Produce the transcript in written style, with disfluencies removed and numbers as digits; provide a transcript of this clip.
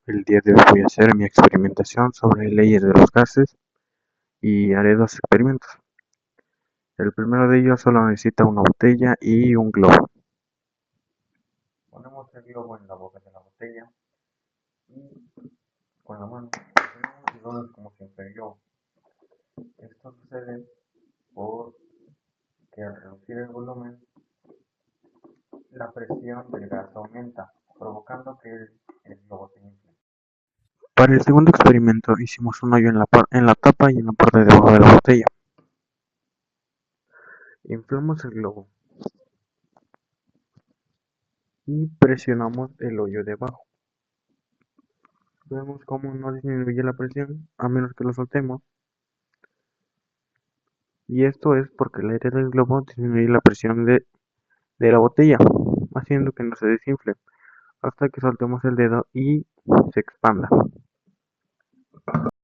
El día de hoy voy a hacer mi experimentación sobre leyes de los gases y haré dos experimentos. El primero de ellos solo necesita una botella y un globo. Ponemos el globo en la boca de la botella y con la mano y vemos como se influyó. Esto sucede porque al reducir el volumen, la presión del gas aumenta, provocando que el globo se infle. Para el segundo experimento hicimos un hoyo en la tapa y en la parte de abajo de la botella. Inflamos el globo y presionamos el hoyo de abajo. Vemos cómo no disminuye la presión a menos que lo soltemos. Y esto es porque el aire del globo disminuye la presión de la botella, haciendo que no se desinfle hasta que soltemos el dedo y se expanda.